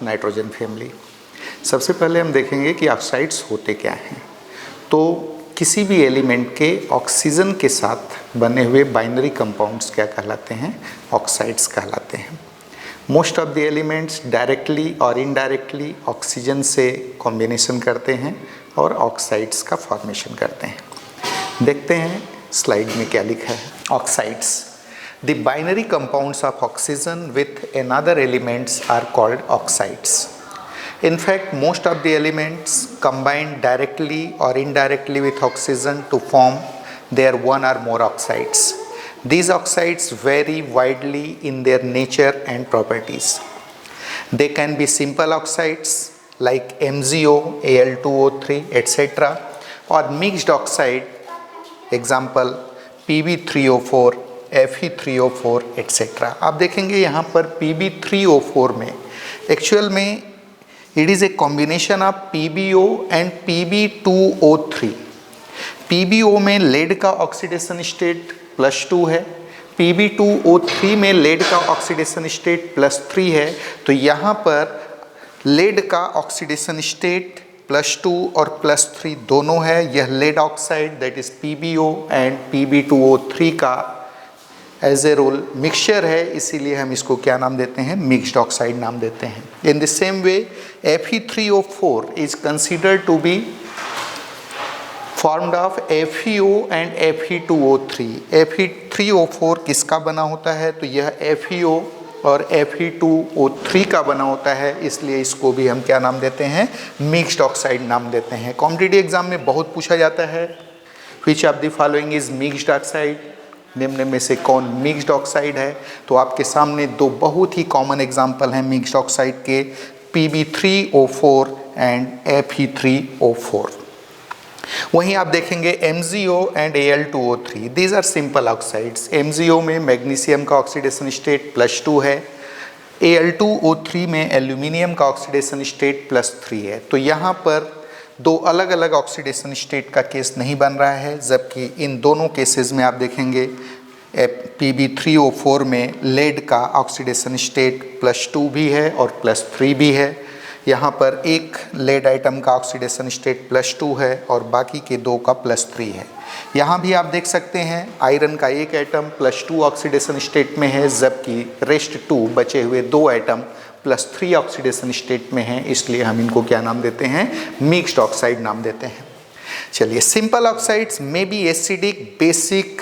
Nitrogen family. सबसे पहले हम देखेंगे कि ऑक्साइड्स होते क्या हैं। तो किसी भी एलिमेंट के ऑक्सीजन के साथ बने हुए बाइनरी कंपाउंड्स क्या कहलाते हैं? ऑक्साइड्स कहलाते हैं। Most of the elements directly और इनडायरेक्टली ऑक्सीजन से कॉम्बिनेशन करते हैं और ऑक्साइड्स का फॉर्मेशन करते हैं। देखते हैं स्लाइड में क्या लिखा है। Oxides, the binary compounds of oxygen with another elements are called oxides. In fact, most of the elements combine directly or indirectly with oxygen to form their one or more oxides. These oxides vary widely in their nature and properties. They can be simple oxides like MgO, Al2O3, etc. or mixed oxide, example Pb3O4, Fe3O4 etc. आप देखेंगे यहाँ पर Pb3O4 में actual में it is a combination of PbO and Pb2O3। PbO में lead का oxidation state +2 है, Pb2O3 में लेड का ऑक्सीडेशन स्टेट +3 है। तो यहाँ पर लेड का ऑक्सीडेशन स्टेट +2 और +3 दोनों है। यह lead oxide that is PbO and Pb2O3 का एज ए रोल मिक्सचर है, इसीलिए हम इसको क्या नाम देते हैं? मिक्स्ड ऑक्साइड नाम देते हैं। In the same way Fe3O4 is considered to be formed of FeO and Fe2O3। Fe3O4 किसका बना होता है? तो यह FeO और Fe2O3 का बना होता है, इसलिए इसको भी हम क्या नाम देते हैं? मिक्स्ड ऑक्साइड नाम देते हैं। कॉम्पिटिटिव एग्जाम में बहुत पूछा जाता है, which of the following is mixed oxide? निम्न में से कौन मिक्स्ड ऑक्साइड है? तो आपके सामने दो बहुत ही कॉमन एग्जाम्पल हैं मिक्स्ड ऑक्साइड के, Pb3O4 एंड Fe3O4। वहीं आप देखेंगे MgO and Al2O3, these are simple oxides. MgO में मैग्नीशियम का ऑक्सीडेशन स्टेट +2 है, Al2O3 में एल्यूमिनियम का ऑक्सीडेशन स्टेट +3 है। तो यहाँ पर दो अलग अलग ऑक्सीडेशन स्टेट का केस नहीं बन रहा है, जबकि इन दोनों केसेस में आप देखेंगे Pb3O4 में लेड का ऑक्सीडेशन स्टेट +2 भी है और +3 भी है। यहाँ पर एक लेड आइटम का ऑक्सीडेशन स्टेट +2 है और बाकी के दो का +3 है। यहाँ भी आप देख सकते हैं आयरन का एक आइटम +2 ऑक्सीडेशन स्टेट में है, जबकि रेस्ट 2 बचे हुए दो आइटम +3 ऑक्सीडेशन स्टेट में हैं, इसलिए हम इनको क्या नाम देते हैं? मिक्स्ड ऑक्साइड नाम देते हैं। चलिए, सिंपल ऑक्साइड्स में बी एसिडिक, बेसिक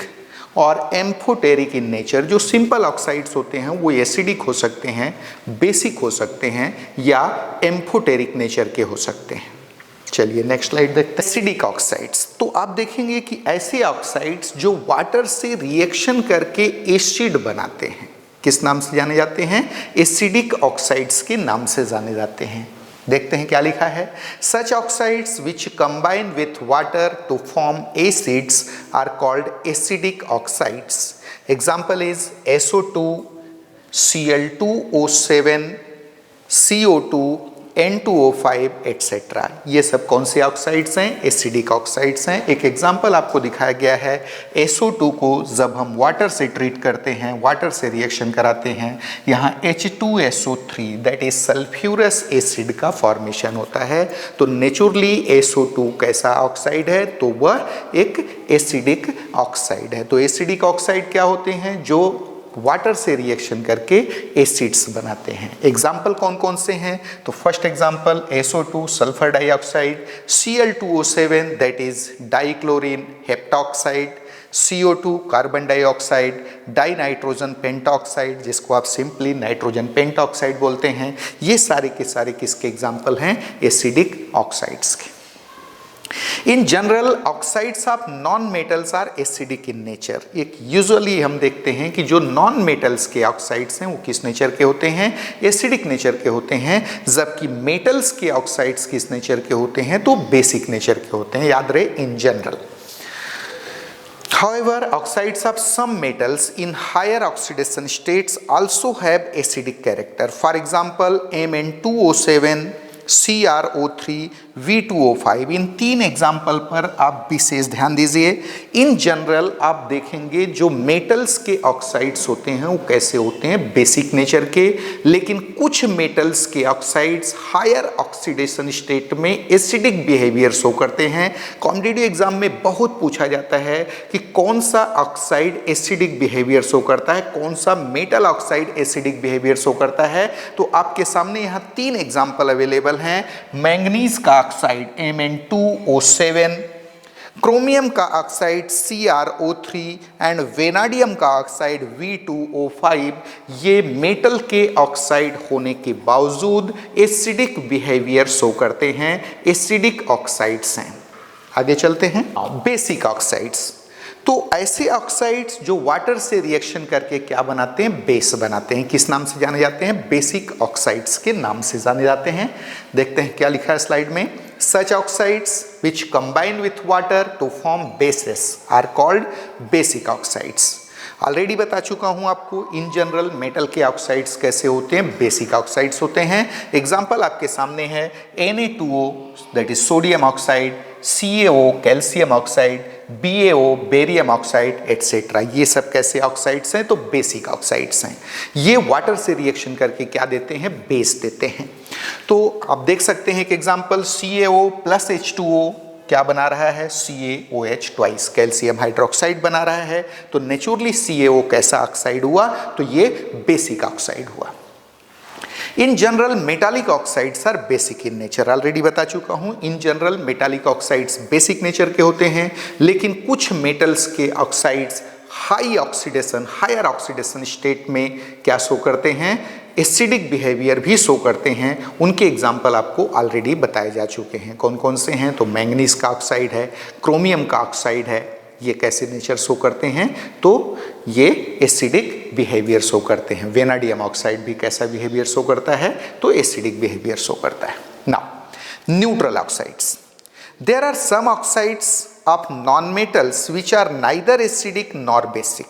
और एम्फोटेरिक इन नेचर। जो सिंपल ऑक्साइड्स होते हैं वो एसिडिक हो सकते हैं, बेसिक हो सकते हैं या एम्फोटेरिक नेचर के हो सकते हैं। चलिए नेक्स्ट स्लाइड देखते हैं। एसिडिक ऑक्साइड्स, तो आप देखेंगे कि ऐसे ऑक्साइड्स जो वाटर से रिएक्शन करके एसिड बनाते हैं, किस नाम से जाने जाते हैं? एसिडिक ऑक्साइड्स के नाम से जाने जाते हैं। देखते हैं क्या लिखा है। Such oxides which combine with water to form acids are called acidic oxides. Example is SO2, Cl2O7, CO2, N2O5 etc. ये सब कौन से ऑक्साइड्स हैं? एसिडिक ऑक्साइड्स हैं। एक एग्जाम्पल आपको दिखाया गया है, SO2 को जब हम वाटर से ट्रीट करते हैं, वाटर से रिएक्शन कराते हैं, यहाँ H2SO3 that is sulphurous acid का फॉर्मेशन होता है। तो नेचुरली SO2 कैसा ऑक्साइड है? तो वह एक एसिडिक ऑक्साइड है। तो एसिडिक ऑक्साइड क्या होते हैं? जो वाटर से रिएक्शन करके एसिड्स बनाते हैं। एग्जाम्पल कौन कौन से हैं? तो first example SO2 sulphur dioxide, Cl2O7 that is dichlorine heptoxide, CO2 carbon dioxide, die nitrogen pentoxide जिसको आप सिंपली नाइट्रोजन पेंटॉक्साइड बोलते हैं। ये सारे के सारे किसके एग्जाम्पल हैं? एसिडिक ऑक्साइड्स के। In general oxides of non metals are acidic in nature. एक यूजुअली हम देखते हैं कि जो नॉन मेटल्स के ऑक्साइड्स हैं वो किस नेचर के होते हैं? एसिडिक नेचर के होते हैं, जबकि मेटल्स के ऑक्साइड्स किस नेचर के होते हैं? तो बेसिक नेचर के होते हैं। याद रहे, in general. However, oxides of some metals in higher oxidation states also have acidic character. For example, Mn2O7 CrO3 V2O5, in 3 example पर आप विशेष ध्यान दीजिए। इन जनरल आप देखेंगे जो मेटल्स के ऑक्साइड्स होते हैं वो कैसे होते हैं, बेसिक नेचर के, लेकिन कुछ मेटल्स के ऑक्साइड्स हायर ऑक्सीडेशन स्टेट में एसिडिक बिहेवियर शो करते हैं। कॉम्पिटिटिव एग्जाम में बहुत पूछा जाता है कि कौन सा ऑक्साइड एसिडिक बिहेवियर शो करता है, कौन सा metal oxide acidic behaviour show करता है। तो आपके सामने यहाँ 3 एग्जाम्पल अवेलेबल हैं। मैंगनीज का ऑक्साइड Mn2O7, क्रोमियम का ऑक्साइड CrO3 एंड वेनाडियम का ऑक्साइड V2O5, ये मेटल के ऑक्साइड होने के बावजूद एसिडिक बिहेवियर शो करते हैं, एसिडिक ऑक्साइड्स हैं। आगे चलते हैं। बेसिक ऑक्साइड्स, तो ऐसे ऑक्साइड्स जो वाटर से रिएक्शन करके क्या बनाते हैं, बेस बनाते हैं। किस नाम से जाने जाते हैं, बेसिक ऑक्साइड्स के नाम से जाने जाते हैं। देखते हैं क्या लिखा है स्लाइड में। Such oxides which combine with water to form bases are called basic oxides. Already बता चुका हूं आपको इन जनरल मेटल के ऑक्साइड्स कैसे होते हैं, बेसिक ऑक्साइड्स होते हैं। एग्जांपल आपके सामने है Na2O that is sodium oxide, CaO calcium oxide, BaO barium oxide etcetera. ये सब कैसे ऑक्साइड्स हैं, तो बेसिक ऑक्साइड्स हैं। ये वाटर से रिएक्शन करके क्या देते हैं, बेस देते हैं। तो आप देख सकते हैं कि एग्जांपल CaO प्लस H2O क्या बना रहा है, CaOH ट्वाइस कैल्शियम हाइड्रोक्साइड बना रहा है। तो नेचुरली CaO कैसा ऑक्साइड हुआ, तो ये बेसिक ऑक्साइड हुआ। In general metallic oxides are basic in nature, already बता चुका हूं। In general metallic oxides basic nature के होते हैं, लेकिन कुछ मेटल्स के oxides high oxidation, higher oxidation state में क्या शो करते हैं, एसिडिक बिहेवियर भी शो करते हैं। उनके एग्जाम्पल आपको ऑलरेडी बताए जा चुके हैं। कौन कौन से हैं, तो मैंगनीज का ऑक्साइड है, क्रोमियम का ऑक्साइड है। ये कैसे नेचर शो करते हैं, तो ये एसिडिक बिहेवियर शो करते हैं। वेनाडियम ऑक्साइड भी कैसा बिहेवियर शो करता है, तो एसिडिक बिहेवियर शो करता है। Now neutral oxides, there are some oxides of non-metals which are neither acidic nor basic.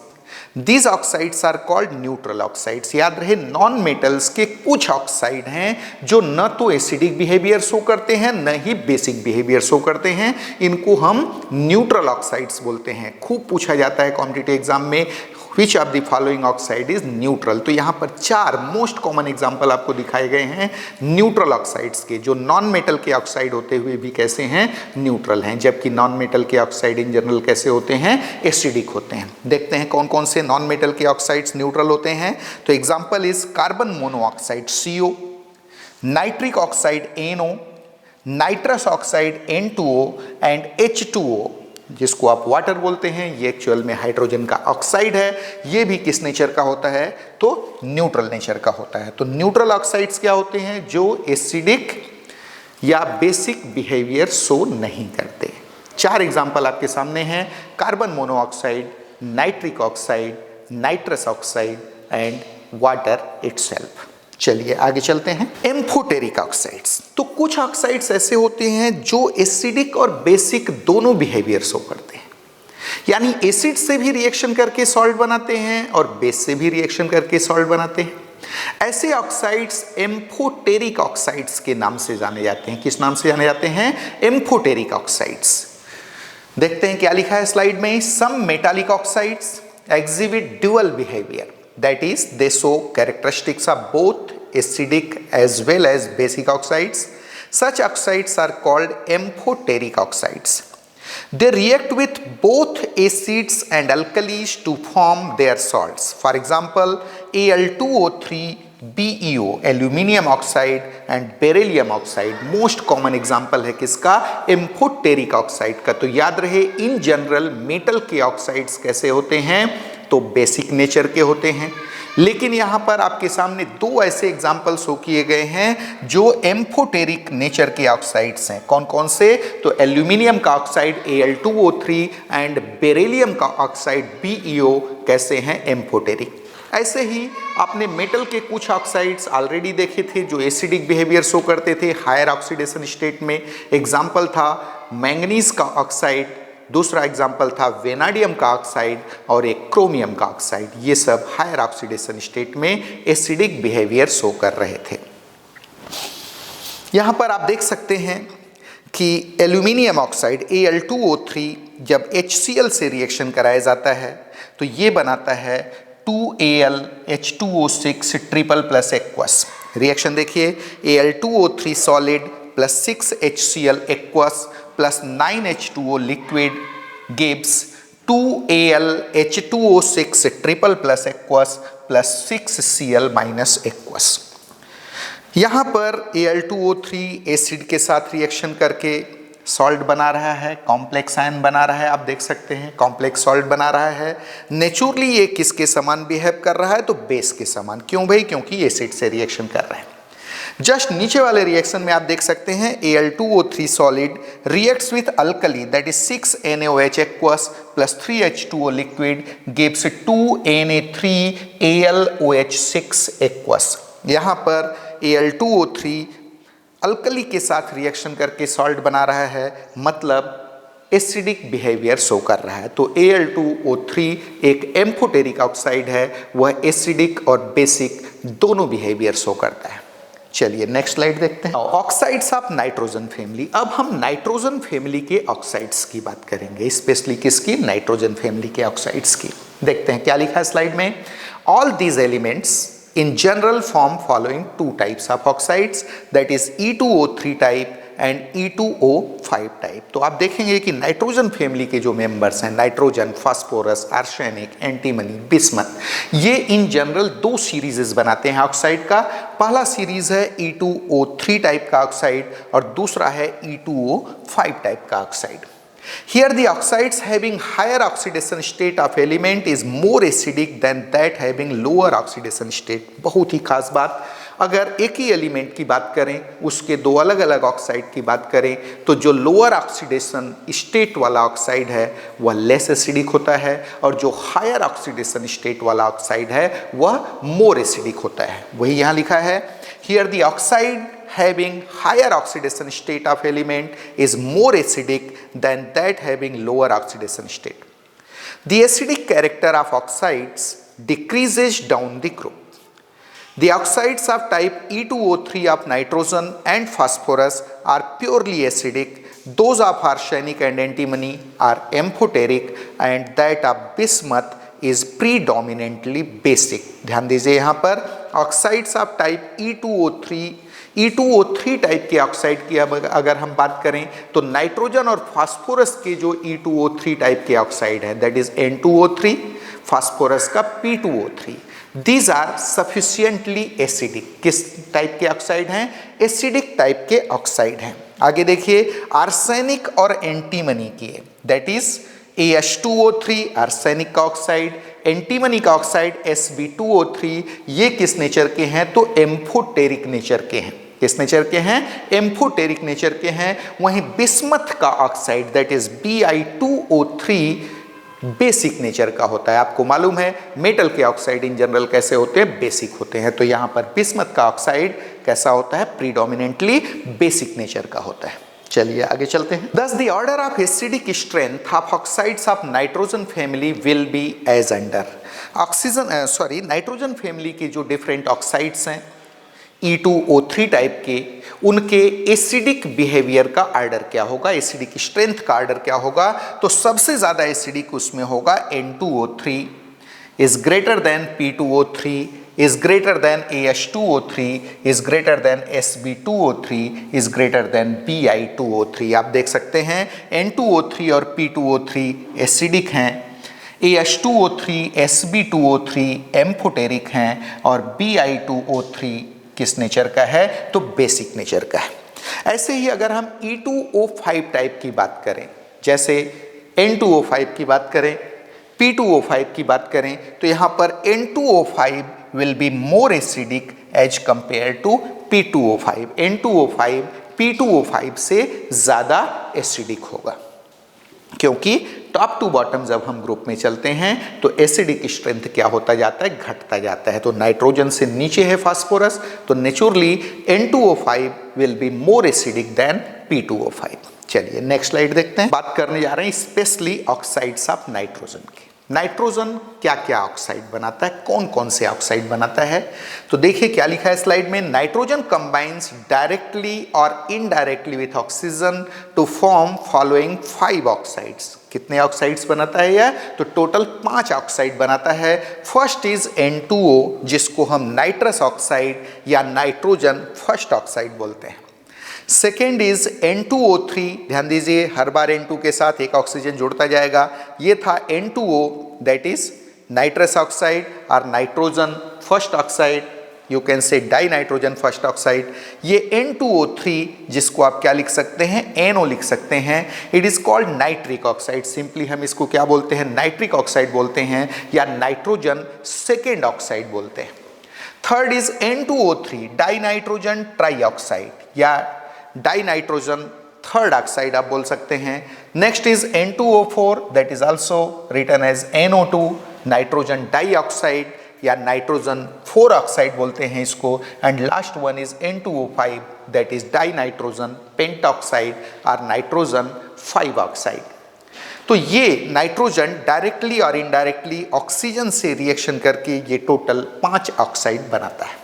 These oxides are called neutral oxides. याद रहे, नॉन मेटल्स के कुछ ऑक्साइड हैं जो न तो एसिडिक बिहेवियर शो करते हैं न ही बेसिक बिहेवियर शो करते हैं। इनको हम न्यूट्रल ऑक्साइड्स बोलते हैं। खूब पूछा जाता है कॉम्पिटिटिव एग्जाम में, which of the following oxide is neutral. तो यहाँ पर 4 मोस्ट कॉमन एग्जाम्पल आपको दिखाए गए हैं न्यूट्रल ऑक्साइड्स के, जो नॉन मेटल के ऑक्साइड होते हुए भी कैसे हैं, न्यूट्रल हैं। जबकि नॉन मेटल के ऑक्साइड इन जनरल कैसे होते हैं, एसिडिक होते हैं। देखते हैं कौन कौन से नॉन मेटल के ऑक्साइड्स न्यूट्रल होते हैं। तो example is carbon monoxide CO, nitric oxide NO, nitrous oxide N2O and H2O, जिसको आप वाटर बोलते हैं। ये एक्चुअल में हाइड्रोजन का ऑक्साइड है। ये भी किस नेचर का होता है, तो न्यूट्रल नेचर का होता है। तो न्यूट्रल ऑक्साइड्स क्या होते हैं, जो एसिडिक या बेसिक बिहेवियर शो नहीं करते। 4 एग्जाम्पल आपके सामने हैं, carbon monoxide, nitric oxide, nitrous oxide and water itself. चलिए आगे चलते हैं। एम्फोटेरिक ऑक्साइड्स, तो कुछ ऑक्साइड्स ऐसे होते हैं जो एसिडिक और बेसिक दोनों बिहेवियर शो करते हैं, यानी एसिड से भी रिएक्शन करके सॉल्ट बनाते हैं और बेस से भी रिएक्शन करके सॉल्ट बनाते हैं। ऐसे ऑक्साइड्स एम्फोटेरिक ऑक्साइड्स के नाम से जाने जाते हैं। किस नाम से जाने जाते हैं, एम्फोटेरिक ऑक्साइड्स। देखते हैं क्या लिखा है स्लाइड में। Some metallic oxides exhibit dual behavior, that is they show characteristics of both acidic as well as basic oxides. Such oxides are called amphoteric oxides. They react with both acids and alkalis to form their salts. For example, Al2O3 BeO aluminium oxide and beryllium oxide most common example है किसका, amphoteric oxide का। तो याद रहे in general metal के oxides कैसे होते हैं, तो बेसिक नेचर के होते हैं। लेकिन यहाँ पर आपके सामने 2 ऐसे एग्जाम्पल शो किए गए हैं जो एम्फोटेरिक नेचर के ऑक्साइड्स हैं। कौन कौन से, तो एल्यूमिनियम का ऑक्साइड Al2O3 एंड बेरिलियम का ऑक्साइड BeO कैसे हैं, एम्फोटेरिक। ऐसे ही आपने मेटल के कुछ ऑक्साइड्स ऑलरेडी देखे थे जो एसिडिक बिहेवियर शो करते थे हायर ऑक्सीडेशन स्टेट में। एग्जाम्पल था मैंगनीज का ऑक्साइड, दूसरा एग्जाम्पल था वेनाडियम का ऑक्साइड और एक क्रोमियम का ऑक्साइड। ये सब हायर ऑक्सीडेशन स्टेट में एसिडिक बिहेवियर शो कर रहे थे। यहाँ पर आप देख सकते हैं कि एल्यूमिनियम ऑक्साइड Al2O3 जब HCl से रिएक्शन कराया जाता है तो ये बनाता है 2AlH2O6 triple plus aqueous. Reaction देखिए, Al2O3 solid plus 6HCl aqueous plus 9H2O liquid gives 2AlH2O6 triple plus aqueous plus 6Cl minus aqueous. यहाँ पर Al2O3 एसिड के साथ रिएक्शन करके सॉल्ट बना रहा है, कॉम्प्लेक्स आयन बना रहा है। आप देख सकते हैं कॉम्प्लेक्स सॉल्ट बना रहा है। नेचुरली ये किसके समान बिहेव कर रहा है? तो बेस के समान। क्यों भाई? क्योंकि एसिड से रिएक्शन कर रहे हैं। जस्ट नीचे वाले रिएक्शन में आप देख सकते हैं Al2O3 solid reacts with alkali that is 6NaOH aqueous plus 3H2O liquid gives 2Na3AlOH6 aqueous. यहाँ पर Al2O3 अल्कली के साथ रिएक्शन करके सॉल्ट बना रहा है, मतलब एसिडिक बिहेवियर शो कर रहा है। तो Al2O3 एक एम्फोटेरिक ऑक्साइड है, वह एसिडिक और बेसिक दोनों बिहेवियर शो करता है। चलिए नेक्स्ट स्लाइड देखते हैं। Oxides of nitrogen family. अब हम नाइट्रोजन फैमिली के ऑक्साइड्स की बात करेंगे, स्पेशली किसकी? नाइट्रोजन फैमिली के ऑक्साइड्स की। देखते हैं क्या लिखा है स्लाइड में। All these elements in general form following two types of oxides, that is E2O3 type and E2O5 type। तो आप देखेंगे कि नाइट्रोजन फैमिली के जो मेंबर्स हैं, nitrogen, phosphorus, arsenic, antimony, bismuth, ये इन जनरल दो सीरीजेस बनाते हैं ऑक्साइड का। पहला सीरीज है E2O3 टाइप का ऑक्साइड और दूसरा है E2O5 टाइप का oxide. Here the oxides having higher oxidation state of element is more acidic than that having lower oxidation state। बहुत ही खास बात, अगर एक ही एलिमेंट की बात करें, उसके दो अलग अलग ऑक्साइड की बात करें, तो जो लोअर ऑक्सीडेशन स्टेट वाला ऑक्साइड है वह लेस एसिडिक होता है और जो हायर ऑक्सीडेशन स्टेट वाला ऑक्साइड है वह मोर एसिडिक होता है। वही यहाँ लिखा है, Here the oxide having higher oxidation state of element is more acidic than that having lower oxidation state. The acidic character of oxides decreases down the group. The oxides of type E2O3 of nitrogen and phosphorus are purely acidic. Those of arsenic and antimony are amphoteric and that of bismuth is predominantly basic। ध्यान दीजिए यहाँ पर oxides of type E2O3 type के oxide की अगर हम बात करें तो नाइट्रोजन और फास्फोरस के जो E2O3 टाइप के ऑक्साइड है दैट इज N2O3, फास्फोरस का P2O3, these are sufficiently acidic. किस टाइप के ऑक्साइड हैं? एसिडिक टाइप के ऑक्साइड हैं। आगे देखिए, आर्सेनिक और एंटीमनी की दैट इज AH2O3 आर्सेनिक का ऑक्साइड, एंटीमनी का ऑक्साइड Sb2O3, ये किस नेचर के हैं? तो एम्फोटेरिक नेचर के हैं। किस नेचर के हैं? एम्फोटेरिक नेचर के हैं। वहीं बिस्मथ का oxide that is Bi2O3 basic nature का होता है। आपको मालूम है मेटल के ऑक्साइड इन जनरल कैसे होते हैं? बेसिक होते हैं। तो यहाँ पर बिस्मथ का ऑक्साइड कैसा होता है? प्रीडोमिनेंटली बेसिक नेचर का होता है। चलिए आगे चलते हैं। Thus the order of acidic strength of oxides of nitrogen family will be as under। Nitrogen family के जो डिफरेंट ऑक्साइड्स हैं E2O3 टाइप के, उनके एसिडिक बिहेवियर का आर्डर क्या होगा? एसिडिक स्ट्रेंथ का आर्डर क्या होगा? तो सबसे ज्यादा एसिडिक उसमें होगा N2O3 is greater than P2O3 is greater than AH2O3 is greater than Sb2O3 is greater than Bi2O3। आप देख सकते हैं N2O3 और P2O3 एसिडिक हैं, AH2O3 Sb2O3 एम्फोटेरिक हैं और Bi2O3 किस नेचर का है? तो बेसिक नेचर का है। ऐसे ही अगर हम E2O5 टाइप की बात करें, जैसे N2O5 की बात करें, P2O5 की बात करें, तो यहाँ पर N2O5 will be more acidic as compared to P2O5। N2O5 P2O5 से ज़्यादा एसिडिक होगा, क्योंकि टॉप टू बॉटम जब हम ग्रुप में चलते हैं तो एसिडिक स्ट्रेंथ क्या होता जाता है? घटता जाता है। तो नाइट्रोजन से नीचे है फास्फोरस, तो naturally N2O5 will be more acidic then P2O5। चलिए नेक्स्ट स्लाइड देखते हैं। बात करने जा रहे हैं स्पेशली ऑक्साइड्स ऑफ नाइट्रोजन की। नाइट्रोजन क्या क्या ऑक्साइड बनाता है, कौन कौन से ऑक्साइड बनाता है? तो देखिए क्या लिखा है स्लाइड में, नाइट्रोजन कंबाइंस डायरेक्टली और indirectly with oxygen to form following 5 oxides. कितने ऑक्साइड्स बनाता है यह? तो टोटल 5 ऑक्साइड बनाता है। फर्स्ट इज N2O, जिसको हम नाइट्रस ऑक्साइड या नाइट्रोजन फर्स्ट ऑक्साइड बोलते हैं। सेकेंड इज N2O3, ध्यान दीजिए हर बार N2 के साथ एक ऑक्सीजन जुड़ता जाएगा। ये था N2O, that is nitrous oxide और nitrogen first oxide, you can say dinitrogen first oxide. ये N2O3, जिसको आप क्या लिख सकते हैं? NO लिख सकते हैं। It is called nitric oxide, simply हम इसको क्या बोलते हैं? नाइट्रिक ऑक्साइड बोलते हैं या नाइट्रोजन सेकेंड ऑक्साइड बोलते हैं। Third is N2O3, di nitrogen trioxide या डाई नाइट्रोजन थर्ड ऑक्साइड आप बोल सकते हैं। Next is N2O4, that is also written as NO2, nitrogen dioxide या नाइट्रोजन 4 ऑक्साइड बोलते हैं इसको। And last one is N2O5, that is die nitrogen pentoxide और नाइट्रोजन 5 ऑक्साइड। तो ये नाइट्रोजन डायरेक्टली और इनडायरेक्टली ऑक्सीजन से रिएक्शन करके ये टोटल 5 ऑक्साइड बनाता है।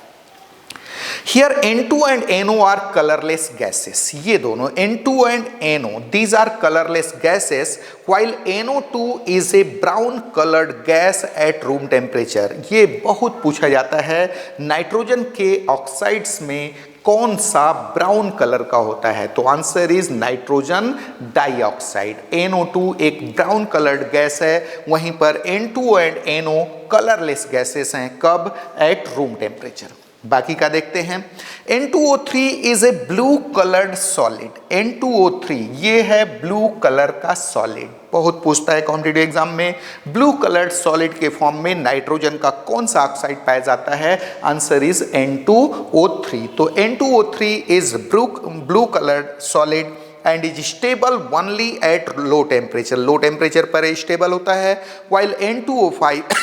Here N2 and NO are colorless gases. ये दोनों N2 and NO, these are colorless gases, while NO2 is a brown colored gas at room temperature. ये बहुत पूछा जाता है, नाइट्रोजन के ऑक्साइड्स में कौन सा ब्राउन कलर का होता है? तो answer is nitrogen dioxide. NO2 एक ब्राउन कलर्ड गैस है, वहीं पर N2 and NO colourless gases हैं। कब? Eight room temperature. बाकी का देखते हैं। N2O3 is a blue coloured solid. N2O3 ये है ब्लू कलर का सॉलिड, बहुत पूछता है कॉम्पिटिटिव एग्जाम में। ब्लू कलर्ड सॉलिड के फॉर्म में नाइट्रोजन का कौन सा ऑक्साइड पाया जाता है? Answer is N2O3। तो N2O3 is blue coloured solid and is stable only at low temperature, low temperature पर स्टेबल होता है। While N2O5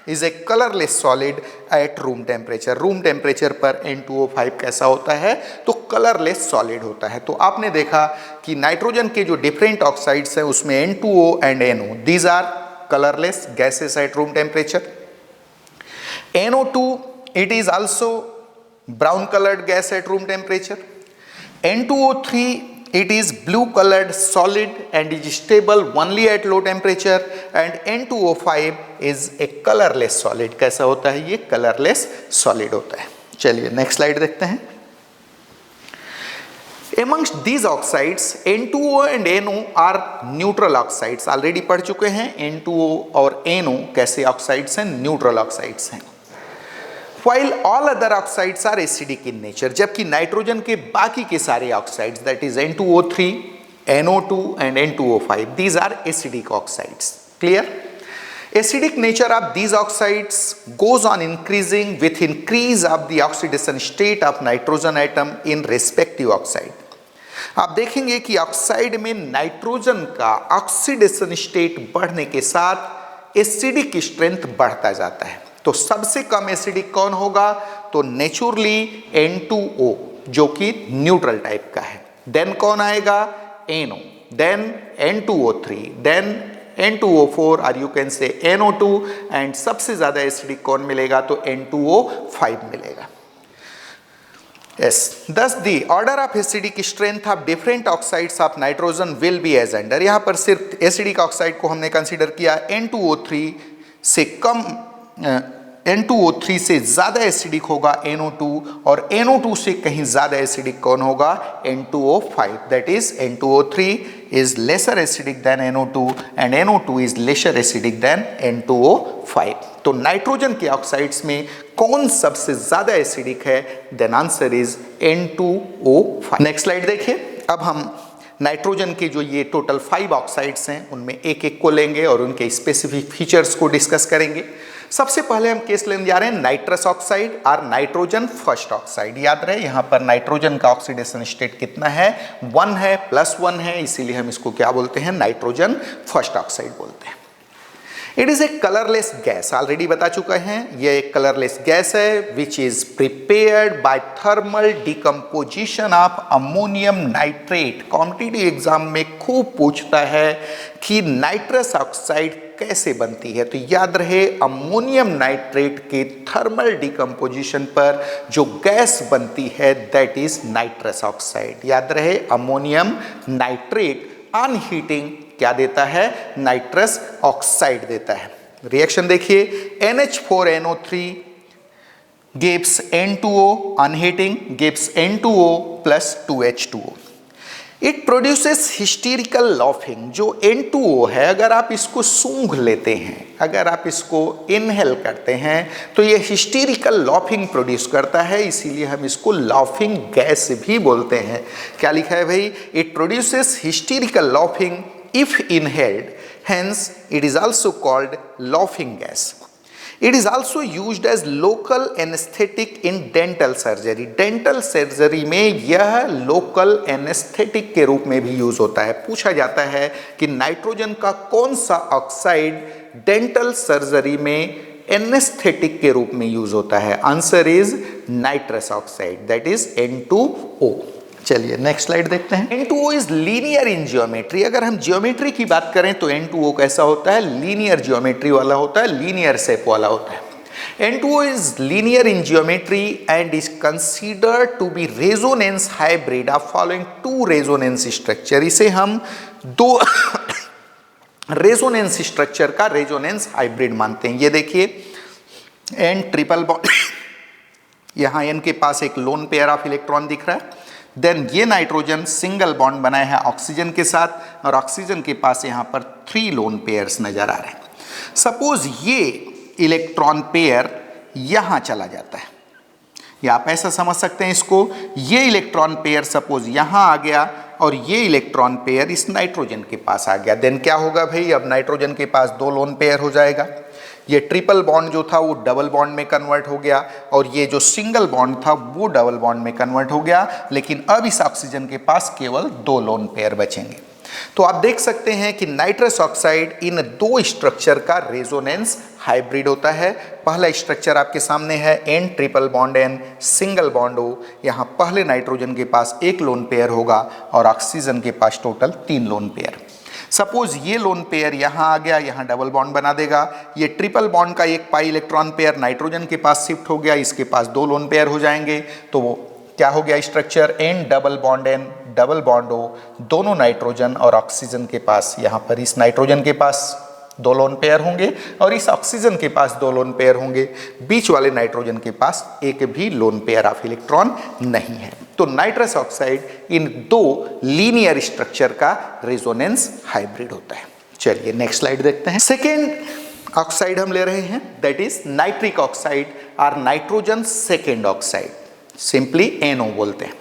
is a colourless solid at room temperature, room temperature पर N2O5 कैसा होता है? तो कलरलेस सॉलिड होता है। तो आपने देखा कि नाइट्रोजन के जो डिफरेंट ऑक्साइड्स हैं उसमें N2O and NO, these are colourless gases at room temperature. NO2 it is also brown coloured gas at room temperature. N2O3 it is blue colored solid and is stable only at low temperature, and N2O5 is a colorless solid। कैसा होता है ये? colorless solid होता है। चलिए next slide देखते हैं। Amongst these oxides, N2O and NO are neutral oxides। Already पढ़ चुके हैं N2O और NO कैसे ऑक्साइड्स हैं? न्यूट्रल ऑक्साइड्स हैं। While all other oxides are acidic in nature, जबकि नाइट्रोजन के बाकी के सारे oxides that is N2O3, NO2 and N2O5, these are acidic oxides. Clear? Acidic nature of these oxides goes on increasing with increase of the oxidation state of nitrogen atom in respective oxide. आप देखेंगे कि oxide में nitrogen का oxidation state बढ़ने के साथ acidic strength बढ़ता जाता है। तो सबसे कम एसिडिक कौन होगा? तो नेचुरली N2O, जो कि न्यूट्रल टाइप का है। देन कौन आएगा? NO, then N2O3, then N2O4 और यू कैन से NO2, एंड सबसे ज्यादा एसिडिक कौन मिलेगा? तो N2O5 मिलेगा। Yes, thus the order of acidic strength of different oxides of nitrogen will be as under। यहाँ पर सिर्फ एसिडिक ऑक्साइड को हमने कंसीडर किया। N2O3 से कम N2O3 से ज़्यादा एसिडिक होगा NO2, और NO2 से कहीं ज़्यादा एसिडिक कौन होगा? N2O5। That is N2O3 is lesser acidic then NO2 and NO2 is lesser acidic then N2O5। तो नाइट्रोजन के ऑक्साइड्स में कौन सबसे ज़्यादा एसिडिक है? Then answer is N2O5। Next slide देखिए। अब हम नाइट्रोजन के जो ये टोटल 5 ऑक्साइड्स हैं उनमें एक एक को लेंगे और उनके स्पेसिफिक फीचर्स को डिस्कस करेंगे। सबसे पहले हम केस लेने जा रहे हैं नाइट्रस ऑक्साइड और नाइट्रोजन फर्स्ट ऑक्साइड। याद रहे यहाँ पर नाइट्रोजन का ऑक्सीडेशन स्टेट कितना है? 1 है, +1 है, इसीलिए हम इसको क्या बोलते हैं? नाइट्रोजन फर्स्ट ऑक्साइड बोलते हैं। It is a colourless gas, already बता चुका है। यह एक कलरलेस गैस है which is prepared by thermal decomposition of ammonium nitrate. Competitive exam में खूब पूछता है कि नाइट्रस ऑक्साइड कैसे बनती है? तो याद रहे अमोनियम नाइट्रेट के थर्मल डिकम्पोजिशन पर जो गैस बनती है दैट इज नाइट्रस ऑक्साइड। याद रहे अमोनियम नाइट्रेट ऑन हीटिंग क्या देता है? नाइट्रस ऑक्साइड देता है। रिएक्शन देखिए, NH4NO3 gives N2O on heating gives N2O plus 2H2O. It produces hysterical laughing। जो N2O है अगर आप इसको सूंघ लेते हैं, अगर आप इसको इनहेल करते हैं तो ये हिस्टेरिकल लॉफिंग प्रोड्यूस करता है, इसीलिए हम इसको लॉफिंग गैस भी बोलते हैं। क्या लिखा है भाई? It produces hysterical laughing if inhaled, hence it is also called laughing gas. It is also used as local anesthetic in dental surgery। Dental surgery में यह लोकल एनेस्थेटिक के रूप में भी यूज होता है। पूछा जाता है कि नाइट्रोजन का कौन सा ऑक्साइड डेंटल सर्जरी में एनेस्थेटिक के रूप में यूज होता है? Answer is nitrous oxide, that is N2O। चलिए नेक्स्ट स्लाइड देखते हैं। N2O is linear in geometry. अगर हम जियोमेट्री की बात करें तो N2O कैसा होता है? लीनियर जियोमेट्री वाला होता है, लीनियर शेप वाला होता है। N2O is linear in geometry and is considered to be resonance hybrid of following two resonance structure. इसे हम दो रेजोनेंस स्ट्रक्चर का रेजोनेंस हाइब्रिड मानते हैं। ये देखिए N ट्रिपल बॉन्ड, यहां N के पास एक लोन पेयर ऑफ इलेक्ट्रॉन दिख रहा है। देन ये नाइट्रोजन सिंगल बॉन्ड बनाया है ऑक्सीजन के साथ और ऑक्सीजन के पास यहाँ पर 3 लोन पेयर्स नजर आ रहे हैं। सपोज ये इलेक्ट्रॉन पेयर यहाँ चला जाता है, या आप ऐसा समझ सकते हैं इसको, ये इलेक्ट्रॉन पेयर सपोज यहाँ आ गया और ये इलेक्ट्रॉन पेयर इस नाइट्रोजन के पास आ गया। देन क्या होगा भाई? अब नाइट्रोजन के पास 2 लोन पेयर हो जाएगा। ये ट्रिपल बॉन्ड जो था वो डबल बॉन्ड में कन्वर्ट हो गया और ये जो सिंगल बॉन्ड था वो डबल बॉन्ड में कन्वर्ट हो गया। लेकिन अब इस ऑक्सीजन के पास केवल 2 लोन पेयर बचेंगे। तो आप देख सकते हैं कि नाइट्रस ऑक्साइड इन 2 स्ट्रक्चर का रेजोनेंस हाइब्रिड होता है। पहला स्ट्रक्चर आपके सामने है N triple bond N single bond O। यहाँ पहले नाइट्रोजन के पास 1 लोन पेयर होगा और ऑक्सीजन के पास टोटल 3 लोन पेयर। सपोज ये लोन पेयर यहाँ आ गया, यहाँ डबल बॉन्ड बना देगा। ये ट्रिपल बॉन्ड का एक पाई इलेक्ट्रॉन पेयर नाइट्रोजन के पास शिफ्ट हो गया, इसके पास 2 लोन पेयर हो जाएंगे। तो वो क्या हो गया structure? N double bond N double bond O। दोनों नाइट्रोजन और ऑक्सीजन के पास, यहाँ पर इस नाइट्रोजन के पास 2 लोन पेयर होंगे और इस ऑक्सीजन के पास 2 लोन पेयर होंगे। बीच वाले नाइट्रोजन के पास एक भी लोन पेयर ऑफ इलेक्ट्रॉन नहीं है। तो नाइट्रस ऑक्साइड इन 2 लीनियर स्ट्रक्चर का रेजोनेंस हाइब्रिड होता है। चलिए नेक्स्ट स्लाइड देखते हैं। सेकेंड ऑक्साइड हम ले रहे हैं, दैट इज नाइट्रिक ऑक्साइड और nitrogen second oxide, simply NO बोलते हैं।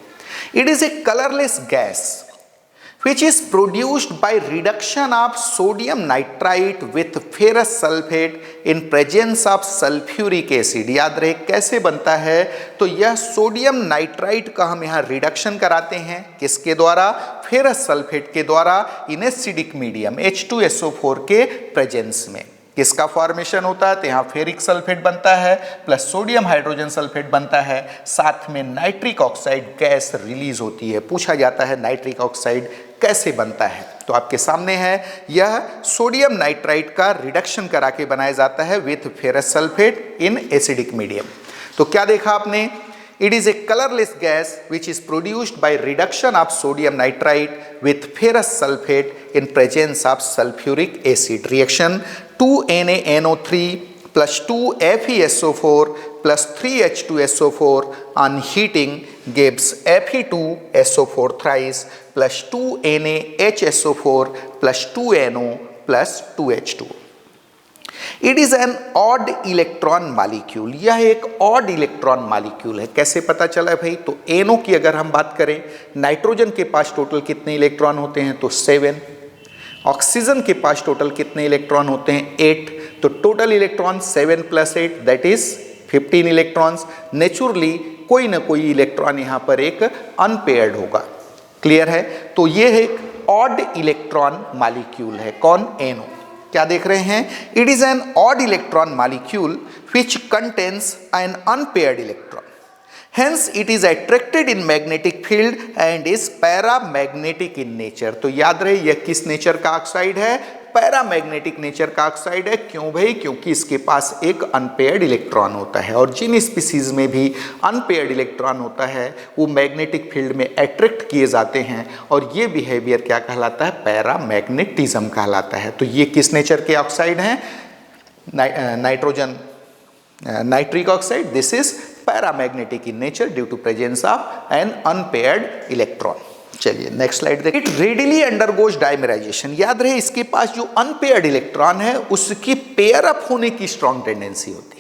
It is a colourless gas which is produced by reduction of sodium nitrite with ferrous sulfate in presence of sulfuric acid। याद रहे कैसे बनता है? तो यह सोडियम नाइट्राइट का हम यहाँ रिडक्शन कराते हैं, किसके द्वारा? फेरस सल्फेट के द्वारा इन एसिडिक मीडियम H2SO4 के प्रेजेंस में। किसका फॉर्मेशन होता है? तो यहाँ फेरिक सल्फेट बनता है प्लस सोडियम हाइड्रोजन सल्फेट बनता है, साथ में नाइट्रिक ऑक्साइड गैस रिलीज होती है। पूछा जाता है नाइट्रिक ऑक्साइड कैसे बनता है? तो आपके सामने है, यह सोडियम नाइट्राइट का रिडक्शन करा के बनाया जाता है with ferrous sulphate in acidic medium. तो क्या देखा आपने? It is a colorless gas which is produced by reduction of sodium nitrite with ferrous sulfate in presence of sulfuric acid। Reaction 2NaNO3 plus 2FeSO4 plus 3H2SO4 on heating gives Fe2SO4 thrice plus 2NaHSO4 plus 2NO plus 2H2O। It is an odd electron molecule. यह एक odd electron molecule है। कैसे पता चला भाई? तो NO की अगर हम बात करें, नाइट्रोजन के पास टोटल कितने इलेक्ट्रॉन होते हैं? तो 7। ऑक्सीजन के पास टोटल कितने इलेक्ट्रॉन होते हैं? 8। तो total electron 7 + 8 that is 15 electrons. Naturally कोई ना कोई इलेक्ट्रॉन यहाँ पर एक अनपेयर्ड होगा। क्लियर है? तो ये एक ऑड इलेक्ट्रॉन मॉलिक्यूल है। कौन? NO। क्या देख रहे हैं? It is an odd electron molecule which contains an unpaired electron, hence it is attracted in magnetic field and is paramagnetic in nature. तो याद रहे यह किस नेचर का ऑक्साइड है? पैरामैग्नेटिक नेचर का ऑक्साइड है। क्यों भाई? क्योंकि इसके पास एक अनपेयर्ड इलेक्ट्रॉन होता है और जिन स्पीसीज में भी अनपेयर्ड इलेक्ट्रॉन होता है वो मैग्नेटिक फील्ड में अट्रैक्ट किए जाते हैं और ये बिहेवियर क्या कहलाता है? पैरामैग्नेटिज्म कहलाता है। तो ये किस नेचर के ऑक्साइड हैं? Nitrogen nitric oxide, this is paramagnetic in nature due to presence of an unpaired electron. चलिए नेक्स्ट स्लाइड देखिए। It readily undergoes dimerisation. याद रहे इसके पास जो अनपेयर्ड इलेक्ट्रॉन है उसकी पेयर अप होने की स्ट्रॉन्ग टेंडेंसी होती है,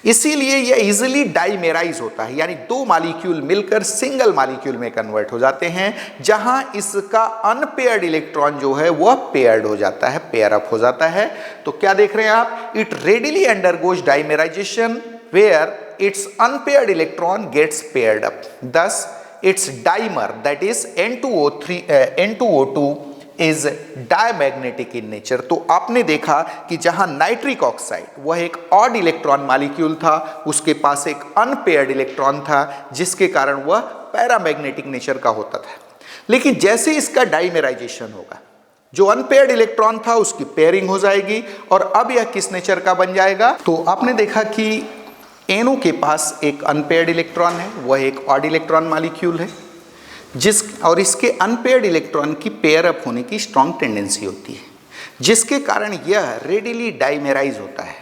इसीलिए यह इजिली डाइमेराइज होता है, यानी दो मॉलिक्यूल मिलकर सिंगल मॉलिक्यूल में कन्वर्ट हो जाते हैं, जहां इसका अनपेयर्ड इलेक्ट्रॉन जो है वह पेयर्ड हो जाता है, पेयर अप हो जाता है। तो क्या देख रहे हैं आप? It readily undergoes dimerisation where its unpaired electron gets paired up, thus its dimer that is N2O2 is diamagnetic in nature। तो आपने देखा कि जहां नाइट्रिक ऑक्साइड वह एक ऑड इलेक्ट्रॉन मॉलिक्यूल था, उसके पास एक अनपेयर्ड इलेक्ट्रॉन था जिसके कारण वह पैरामैग्नेटिक नेचर का होता था। लेकिन जैसे इसका डाइमेराइजेशन होगा, जो अनपेयर्ड इलेक्ट्रॉन था उसकी पेयरिंग हो जाएगी और अब यह किस नेचर का बन जाएगा? तो आपने देखा कि NO के पास एक अनपेयर्ड इलेक्ट्रॉन है, वह एक ऑड इलेक्ट्रॉन मॉलिक्यूल है और इसके अनपेयर्ड इलेक्ट्रॉन की पेयर अप होने की स्ट्रॉन्ग टेंडेंसी होती है, जिसके कारण यह रेडिली डाइमेराइज होता है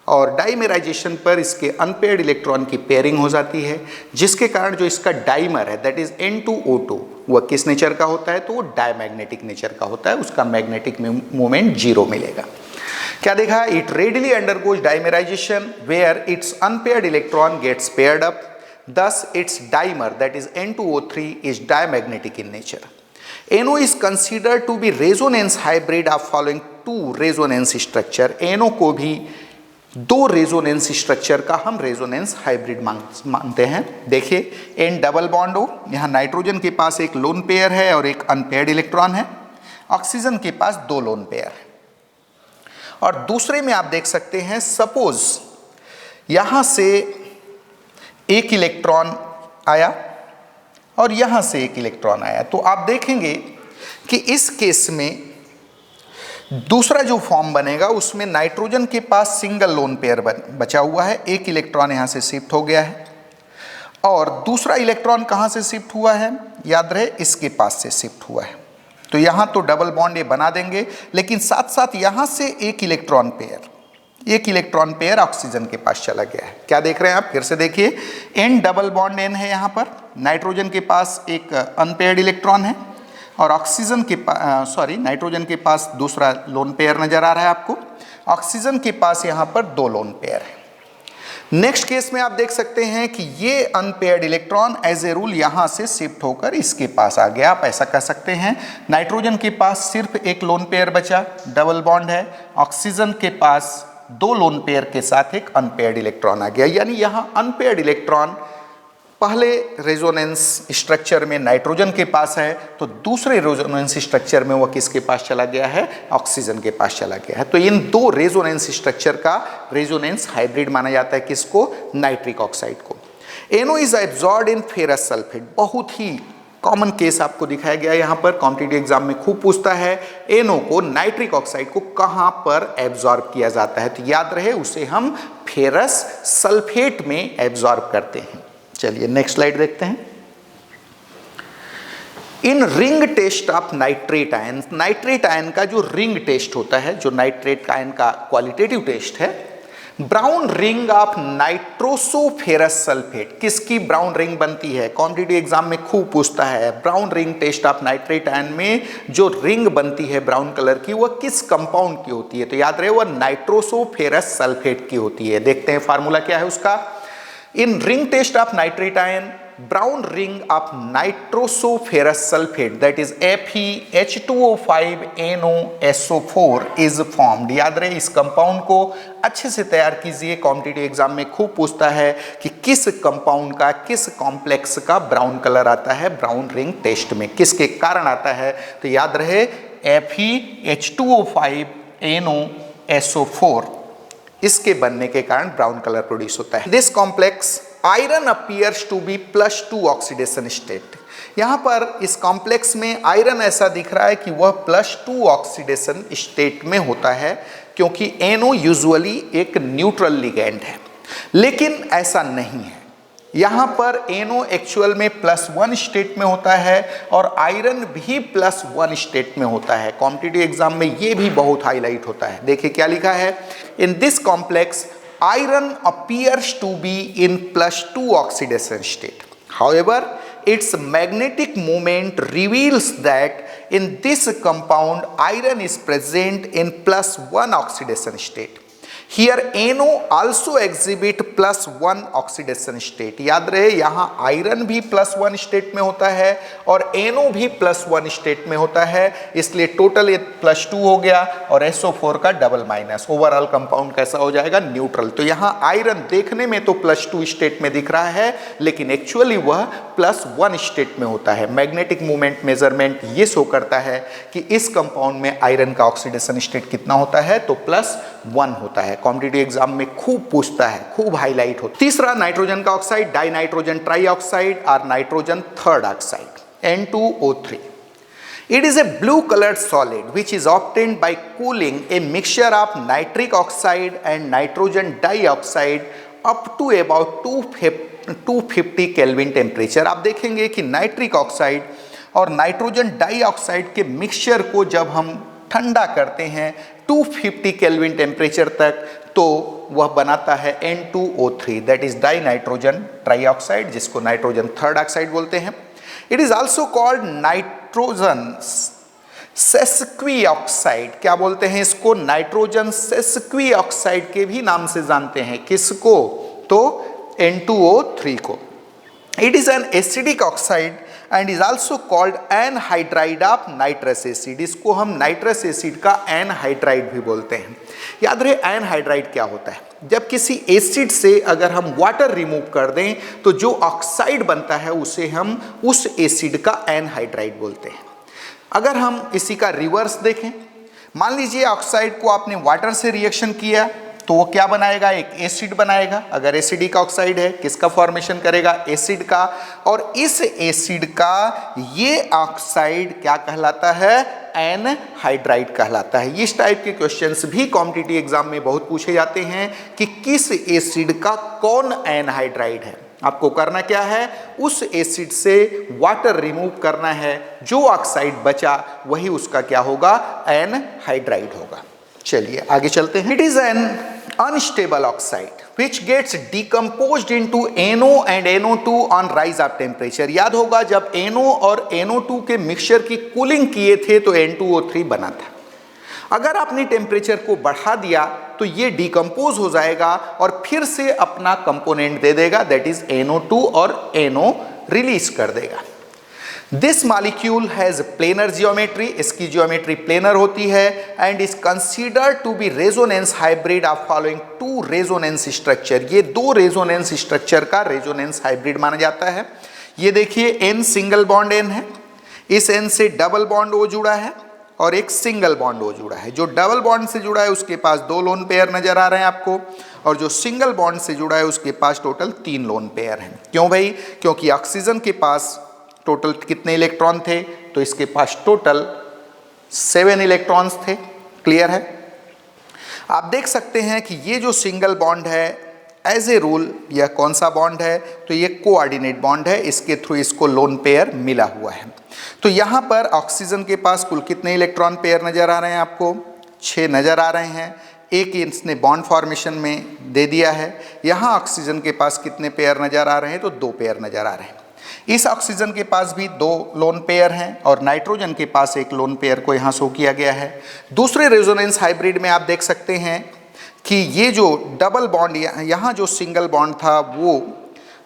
और डाइमेराइजेशन पर इसके अनपेयर्ड इलेक्ट्रॉन की पेयरिंग हो जाती है, जिसके कारण जो इसका डाइमर है दैट इज N2O2 वह किस नेचर का होता है? तो वो डायमैग्नेटिक नेचर का होता है, उसका मैग्नेटिक मोमेंट 0 मिलेगा। क्या देखा? It readily undergoes dimerisation where its unpaired electron gets paired up, thus its dimer that is N2O3 is diamagnetic in nature। NO is considered to be resonance hybrid of following two resonance structure। NO को भी दो resonance structure का हम resonance hybrid मानते हैं। देखिए N double bond हो, यहाँ नाइट्रोजन के पास एक लोन पेयर है और एक अनपेयर्ड इलेक्ट्रॉन है, ऑक्सीजन के पास दो लोन पेयर है। और दूसरे में आप देख सकते हैं, सपोज यहां से एक इलेक्ट्रॉन आया और यहां से एक इलेक्ट्रॉन आया, तो आप देखेंगे कि इस केस में दूसरा जो फॉर्म बनेगा उसमें नाइट्रोजन के पास सिंगल लोन पेयर बचा हुआ है, एक इलेक्ट्रॉन यहां से शिफ्ट हो गया है और दूसरा इलेक्ट्रॉन कहां से शिफ्ट हुआ है? याद रहे इसके पास से शिफ्ट हुआ है। तो यहां तो डबल बॉन्ड ये बना देंगे, लेकिन साथ साथ यहां से एक इलेक्ट्रॉन पेयर ऑक्सीजन के पास चला गया है। क्या देख रहे हैं आप? फिर से देखिए, N डबल बॉन्ड N है यहाँ पर, नाइट्रोजन के पास एक अनपेयर्ड इलेक्ट्रॉन है और ऑक्सीजन के पास नाइट्रोजन के पास दूसरा लोन पेयर नजर आ रहा है आपको, ऑक्सीजन के पास यहाँ पर दो लोन पेयर है। नेक्स्ट केस में आप देख सकते हैं कि ये unpaired electron as a rule यहां से शिफ्ट होकर इसके पास आ गया। आप ऐसा कह सकते हैं नाइट्रोजन के पास सिर्फ एक लोन पेयर बचा, डबल बॉन्ड है, ऑक्सीजन के पास दो लोन पेयर के साथ एक अनपेयर्ड इलेक्ट्रॉन आ गया, यानी यहां अनपेयर्ड इलेक्ट्रॉन पहले रेजोनेंस स्ट्रक्चर में नाइट्रोजन के पास है तो दूसरे रेजोनेंस स्ट्रक्चर में वह किसके पास चला गया है? ऑक्सीजन के पास चला गया है। तो इन दो रेजोनेंस स्ट्रक्चर का रेजोनेंस हाइब्रिड माना जाता है किसको? नाइट्रिक ऑक्साइड को। NO is absorbed in ferrous sulphate, बहुत ही कॉमन केस आपको दिखाया गया है यहाँ पर, कॉम्पिटिटिव एग्जाम में खूब पूछता है NO को, नाइट्रिक ऑक्साइड को कहाँ पर एब्जॉर्ब किया जाता है? तो याद रहे उसे हम फेरस सल्फेट में एब्जॉर्ब करते हैं। चलिए नेक्स्ट स्लाइड देखते हैं। In ring test of nitrate ion, nitrate ion का जो रिंग टेस्ट होता है, जो नाइट्रेट आयन का क्वालिटेटिव टेस्ट है, brown ring of nitrosoferrous sulphate, किसकी ब्राउन रिंग बनती है? कॉम्पिटिटिव एग्जाम में खूब पूछता है brown ring test of nitrate ion में जो रिंग बनती है ब्राउन कलर की वह किस कंपाउंड की होती है? तो याद रहे वह नाइट्रोसोफेरस सल्फेट की होती है। देखते हैं फार्मूला क्या है उसका। In ring test of nitrate ion, brown ring of nitrosoferous sulfate that is FeH2O5NOSO4 is formed। याद रहे इस कंपाउंड को अच्छे से तैयार कीजिए, कॉम्पिटिटिव एग्जाम में खूब पूछता है कि किस कंपाउंड का, किस कॉम्प्लेक्स का ब्राउन कलर आता है ब्राउन रिंग टेस्ट में, किसके कारण आता है? तो याद रहे FeH2O5NOSO4, इसके बनने के कारण ब्राउन कलर प्रोड्यूस होता है। This complex iron appears to be +2 oxidation state, यहाँ पर इस कॉम्प्लेक्स में आयरन ऐसा दिख रहा है कि वह +2 ऑक्सीडेशन स्टेट में होता है, क्योंकि NO यूजुअली एक न्यूट्रल लिगेंड है, लेकिन ऐसा नहीं है। यहाँ पर NO एक्चुअल में +1 स्टेट में होता है और आयरन भी +1 स्टेट में होता है। कॉम्पिटिटिव एग्जाम में ये भी बहुत हाईलाइट होता है। देखिए क्या लिखा है, in this complex iron appears to be in +2 oxidation state, however its magnetic moment reveals that in this compound iron is present in +1 oxidation state. Here NO also exhibit +1 oxidation state. याद रहे यहाँ iron भी +1 state में होता है और NO भी +1 state में होता है, इसलिए टोटल ये +2 हो गया और SO4 का डबल माइनस। ओवरऑल कंपाउंड कैसा हो जाएगा, न्यूट्रल। तो यहाँ आयरन देखने में तो +2 स्टेट में दिख रहा है, लेकिन एक्चुअली वह +1 स्टेट में होता है। मैग्नेटिक मूवमेंट मेजरमेंट ये शो करता है कि इस कंपाउंड में आयरन का ऑक्सीडेशन स्टेट कितना होता है, तो +1 होता है। कॉम्पिटिटिव एग्जाम में खूब पूछता है, खूब हाईलाइट होता है। तीसरा नाइट्रोजन का ऑक्साइड, डाई नाइट्रोजन ट्राइऑक्साइड और nitrogen third oxide N2O3. It is a blue colored solid which is obtained by cooling a mixture of nitric oxide and nitrogen dioxide up to about 250 kelvin temperature. आप देखेंगे कि nitric oxide और nitrogen dioxide के mixture को जब हम ठंडा करते हैं 250 केल्विन टेम्परेचर तक, तो वह बनाता है N2O3, that is die nitrogen trioxide, जिसको नाइट्रोजन थर्ड ऑक्साइड बोलते हैं। It is also called nitrogen sesquioxide. क्या बोलते हैं इसको, नाइट्रोजन सेस्क्विऑक्साइड के भी नाम से जानते हैं। किसको, तो N2O3 को। It is an acidic oxide and is also called anhydride of nitrous acid. इसको हम नाइट्रस एसिड का एनहाइड्राइड भी बोलते हैं। याद रहे एनहाइड्राइड क्या होता है, जब किसी एसिड से अगर हम वाटर रिमूव कर दें तो जो ऑक्साइड बनता है उसे हम उस एसिड का एनहाइड्राइड बोलते हैं। अगर हम इसी का रिवर्स देखें, मान लीजिए ऑक्साइड को आपने वाटर से रिएक्शन किया तो वो क्या बनाएगा, एक एसिड बनाएगा। अगर एसिडिक ऑक्साइड है, किसका फॉर्मेशन करेगा, एसिड का। और इस एसिड का ये ऑक्साइड क्या कहलाता है, एनहाइड्राइड कहलाता है। इस टाइप के क्वेश्चंस भी कॉम्पिटिटिव एग्जाम में बहुत पूछे जाते हैं कि किस एसिड का कौन एनहाइड्राइड है। आपको करना क्या है, उस एसिड से वाटर रिमूव करना है, जो ऑक्साइड बचा वही उसका क्या होगा, एनहाइड्राइड होगा। चलिए आगे चलते हैं। It is an unstable oxide which gets decomposed into NO and NO2 on rise of temperature। याद होगा जब NO और NO2 के मिक्सचर की कूलिंग किए थे तो N2O3 बना था। अगर आपने टेम्परेचर को बढ़ा दिया तो ये डिकम्पोज हो जाएगा और फिर से अपना कंपोनेंट दे देगा, दैट इज NO2 और NO रिलीज कर देगा। This molecule has planar geometry, इसकी जियोमेट्री प्लेनर होती है and is considered to be resonance hybrid of following two resonance structure. ये दो रेजोनेंस स्ट्रक्चर का रेजोनेंस हाइब्रिड माना जाता है। ये देखिए N सिंगल बॉन्ड N है, इस N से डबल बॉन्ड O जुड़ा है और एक सिंगल बॉन्ड O जुड़ा है। जो डबल बॉन्ड से जुड़ा है उसके पास 2 लोन पेयर नजर आ रहे हैं आपको, और जो सिंगल बॉन्ड से जुड़ा है उसके पास टोटल 3 लोन पेयर हैं। क्यों भाई, क्योंकि ऑक्सीजन के पास टोटल कितने इलेक्ट्रॉन थे, तो इसके पास टोटल 7 इलेक्ट्रॉन्स थे। क्लियर है। आप देख सकते हैं कि ये जो सिंगल बॉन्ड है एज ए रूल यह कौन सा बॉन्ड है, तो ये कोऑर्डिनेट बॉन्ड है, इसके थ्रू इसको लोन पेयर मिला हुआ है। तो यहाँ पर ऑक्सीजन के पास कुल कितने इलेक्ट्रॉन पेयर नजर आ रहे हैं आपको, 6 नजर आ रहे हैं। एक इसने बॉन्ड फॉर्मेशन में दे दिया है। यहाँ ऑक्सीजन के पास कितने पेयर नजर आ रहे हैं, तो 2 पेयर नजर आ रहे हैं। इस ऑक्सीजन के पास भी 2 लोन पेयर हैं और नाइट्रोजन के पास 1 लोन पेयर को यहाँ शो किया गया है। दूसरे रेजोनेंस हाइब्रिड में आप देख सकते हैं कि ये जो डबल बॉन्ड यहाँ जो सिंगल बॉन्ड था वो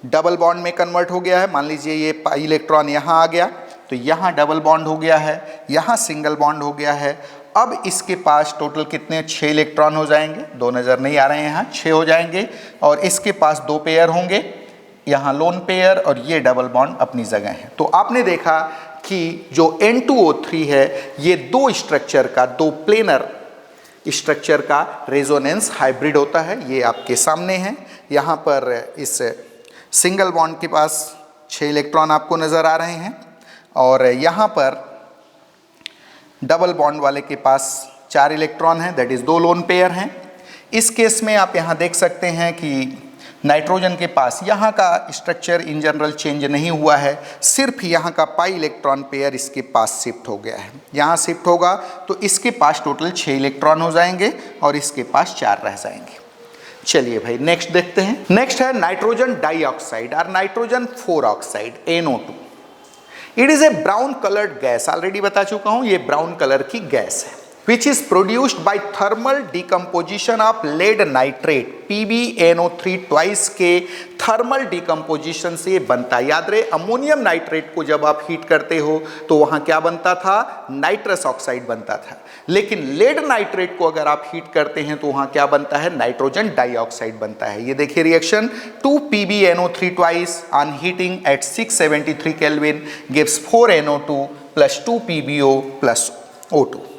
डबल बॉन्ड में कन्वर्ट हो गया है। मान लीजिए ये पाई इलेक्ट्रॉन यहाँ आ गया तो यहाँ डबल बॉन्ड हो गया है, यहाँ सिंगल बॉन्ड हो गया है। अब इसके पास टोटल कितने, 6 इलेक्ट्रॉन हो जाएंगे, 2 नज़र नहीं आ रहे हैं यहाँ, 6 हो जाएंगे। और इसके पास 2 पेयर होंगे, यहाँ लोन पेयर और ये डबल बॉन्ड अपनी जगह है। तो आपने देखा कि जो N2O3 है ये 2 स्ट्रक्चर का, 2 प्लेनर स्ट्रक्चर का रेजोनेंस हाइब्रिड होता है। ये आपके सामने है। यहाँ पर इस सिंगल बॉन्ड के पास 6 इलेक्ट्रॉन आपको नज़र आ रहे हैं और यहाँ पर डबल बॉन्ड वाले के पास 4 इलेक्ट्रॉन हैं, दैट इज 2 लोन पेयर हैं। इस केस में आप यहाँ देख सकते हैं कि नाइट्रोजन के पास यहाँ का स्ट्रक्चर इन जनरल चेंज नहीं हुआ है, सिर्फ यहाँ का पाई इलेक्ट्रॉन पेयर इसके पास शिफ्ट हो गया है। यहाँ शिफ्ट होगा तो इसके पास टोटल 6 इलेक्ट्रॉन हो जाएंगे और इसके पास 4 रह जाएंगे। चलिए भाई नेक्स्ट देखते हैं। नेक्स्ट है नाइट्रोजन डाइऑक्साइड और nitrogen 4 oxide NO2। It is a brown coloured gas, already बता चुका हूं ये ब्राउन कलर की गैस है, which is produced by thermal decomposition of lead nitrate PbNO3 twice के थर्मल डिकम्पोजिशन से बनता है। याद रहे अमोनियम नाइट्रेट को जब आप हीट करते हो तो वहां क्या बनता था, नाइट्रस ऑक्साइड बनता था, लेकिन लेड नाइट्रेट को अगर आप हीट करते हैं तो वहां क्या बनता है, नाइट्रोजन डाइऑक्साइड बनता है। ये देखिए reaction 2 PbNO3 twice on heating eight 673 kelvin gives 4 NO2 plus 2 PbO plus O2।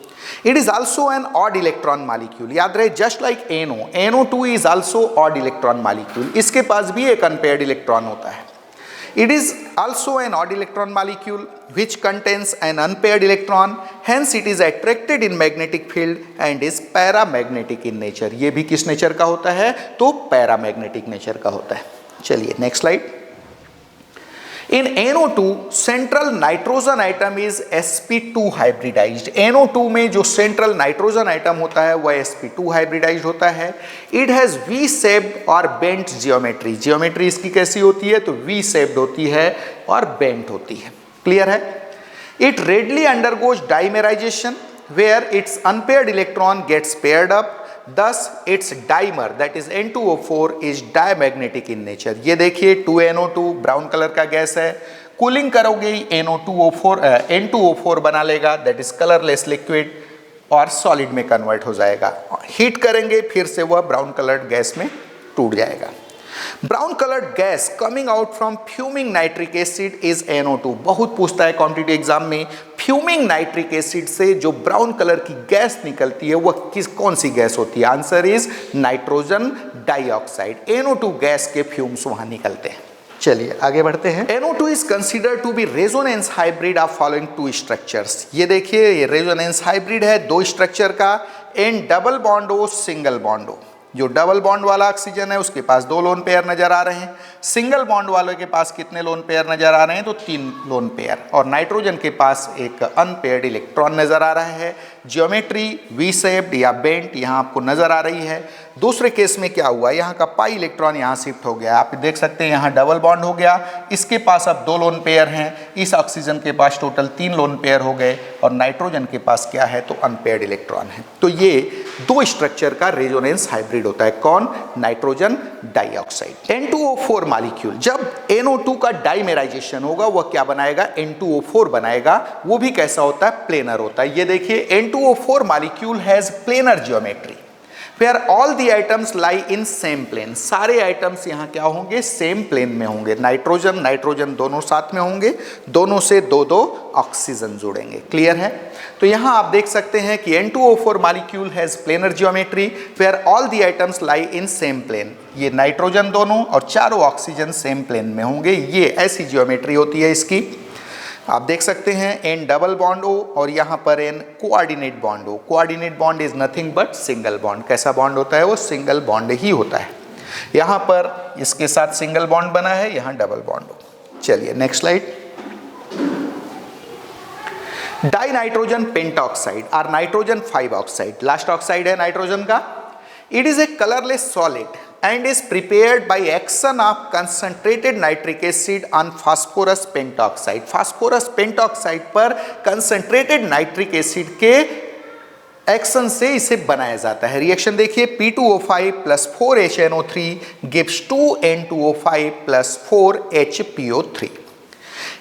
It is also an odd electron molecule, याद रहे just like NO2 is also odd electron molecule, इसके पास भी एक unpaired electron होता है। It is also an odd electron molecule which contains an unpaired electron, hence it is attracted in magnetic field and is paramagnetic in nature। ये भी किस nature का होता है, तो पैरामैग्नेटिक नेचर का होता है। चलिए next slide. In NO2 central nitrogen atom is sp2 hybridized. NO2 में जो सेंट्रल नाइट्रोजन आइटम होता है वह sp2 हाइब्रिडाइज्ड होता है। इट हैज V शेप्ड और बेंट जियोमेट्री। जियोमेट्री इसकी कैसी होती है, तो V शेप्ड होती है और बेंट होती है। क्लियर है। It readily undergoes dimerisation where its unpaired electron gets paired up, thus its dimer that is N2O4 is diamagnetic in nature। ये देखिए 2NO2 ब्राउन कलर का गैस है, कूलिंग करोगे N2O4 बना लेगा, दैट इज कलरलेस लिक्विड और solid में convert हो जाएगा। हीट करेंगे फिर से वह ब्राउन कलर्ड गैस में टूट जाएगा। Brown coloured gas coming out from fuming nitric acid is NO2। बहुत पूछता है कॉम्पिटिटिव एग्जाम में, फ्यूमिंग नाइट्रिक एसिड से जो ब्राउन कलर की गैस निकलती है वह कौन सी गैस होती है, answer is nitrogen dioxide. NO2 gas के फ्यूम्स वहां निकलते हैं। चलिए आगे बढ़ते हैं। NO2 is considered to be resonance hybrid of following 2 structures. ये देखिए ये रेजोनेंस हाइब्रिड है 2 स्ट्रक्चर का, N double bond O single bond O। जो डबल बॉन्ड वाला ऑक्सीजन है उसके पास 2 लोन पेयर नजर आ रहे हैं, सिंगल बॉन्ड वालों के पास कितने लोन पेयर नजर आ रहे हैं, तो 3 लोन पेयर, और नाइट्रोजन के पास एक अनपेयर्ड इलेक्ट्रॉन नजर आ रहा है। जियोमेट्री V शेप्ड या बेंट यहाँ आपको नजर आ रही है। दूसरे केस में क्या हुआ, यहाँ का पाई इलेक्ट्रॉन यहाँ शिफ्ट हो गया, आप देख सकते हैं यहाँ डबल बॉन्ड हो गया, इसके पास अब 2 लोन पेयर हैं, इस ऑक्सीजन के पास टोटल 3 लोन पेयर हो गए और नाइट्रोजन के पास क्या है, तो अनपेयर्ड इलेक्ट्रॉन है। तो ये 2 स्ट्रक्चर का रेजोनेंस हाइब्रिड होता है, कौन, नाइट्रोजन डाइऑक्साइड। N2O4 मॉलिक्यूल जब NO2 का डाइमेराइजेशन होगा वह क्या बनाएगा, N2O4 बनाएगा, वो भी कैसा होता है, प्लेनर होता है। ये देखिए N2O4 molecule has planar geometry where all the atoms lie in same plane। सारे आइटम्स यहाँ क्या होंगे, सेम प्लेन में होंगे, नाइट्रोजन दोनों साथ में होंगे, दोनों से 2-2 ऑक्सीजन जुड़ेंगे। क्लियर है। तो यहाँ आप देख सकते हैं कि N2O4 molecule has planar geometry where all the atoms lie in same plane। ये नाइट्रोजन दोनों और चारों ऑक्सीजन सेम प्लेन में होंगे, ये ऐसी जियोमेट्री होती है इसकी। आप देख सकते हैं N डबल बॉन्ड O और यहाँ पर N coordinate bond O। Coordinate bond is nothing but single bond. कैसा बॉन्ड होता है, वो सिंगल बॉन्ड ही होता है। यहाँ पर इसके साथ सिंगल बॉन्ड बना है, यहाँ डबल बॉन्ड O। चलिए next slide. Die nitrogen pentoxide और नाइट्रोजन 5 ऑक्साइड, लास्ट ऑक्साइड है नाइट्रोजन का। It is a colourless solid and is prepared by action of concentrated nitric acid on phosphorus pentoxide। phosphorus pentoxide पर concentrated nitric acid के action से इसे बनाया जाता है। रिएक्शन देखिए P2O5 plus 4HNO3 gives 2N2O5 plus 4HPO3।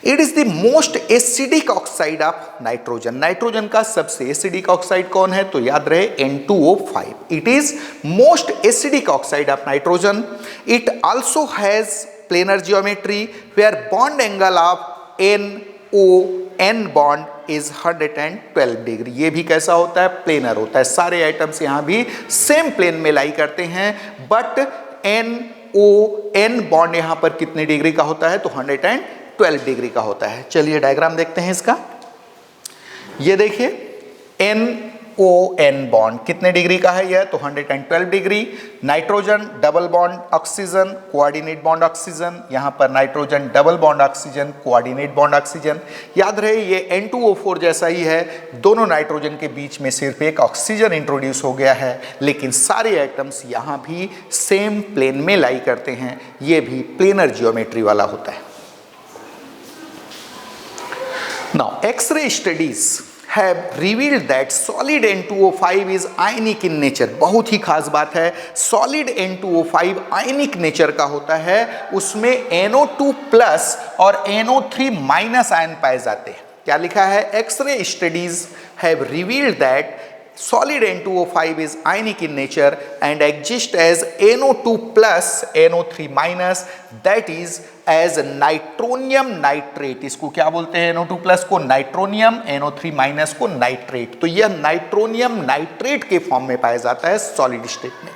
It is the most acidic oxide of nitrogen. Nitrogen का सबसे एसिडिक ऑक्साइड कौन है, तो याद रहे N2O5। It is most acidic oxide of nitrogen. It also has planar geometry where bond angle of NO bond is 112 degree. ये भी कैसा होता है, प्लेनर होता है। सारे आइटम्स यहाँ भी सेम प्लेन में लाई करते हैं, बट NO बॉन्ड यहाँ पर कितने डिग्री का होता है, तो 112 12 डिग्री का होता है। चलिए डायग्राम देखते हैं इसका। ये देखिए NON बॉन्ड कितने डिग्री का है यह, तो 112 degree. Nitrogen double bond oxygen, coordinate bond oxygen, यहाँ पर nitrogen double bond oxygen, coordinate bond oxygen. याद रहे ये N2O4 जैसा ही है, दोनों नाइट्रोजन के बीच में सिर्फ एक ऑक्सीजन इंट्रोड्यूस हो गया है, लेकिन सारे एटम्स यहाँ भी सेम प्लेन में लाई करते हैं। ये भी प्लेनर जियोमेट्री वाला होता है। Now X ray studies have revealed that solid N2O5 is ionic in nature। बहुत ही खास बात है, solid N2O5 ionic nature का होता है, उसमें NO2 प्लस और NO3 माइनस आयन पाए जाते हैं। क्या लिखा है, X ray studies have revealed that solid N2O5 is ionic in nature and exists as NO2 plus NO3 minus, that is as nitronium nitrate. इसको क्या बोलते हैं, NO2 प्लस को नाइट्रोनियम, NO3 माइनस को नाइट्रेट। तो यह नाइट्रोनियम नाइट्रेट के form में पाया जाता है सॉलिड स्टेट में।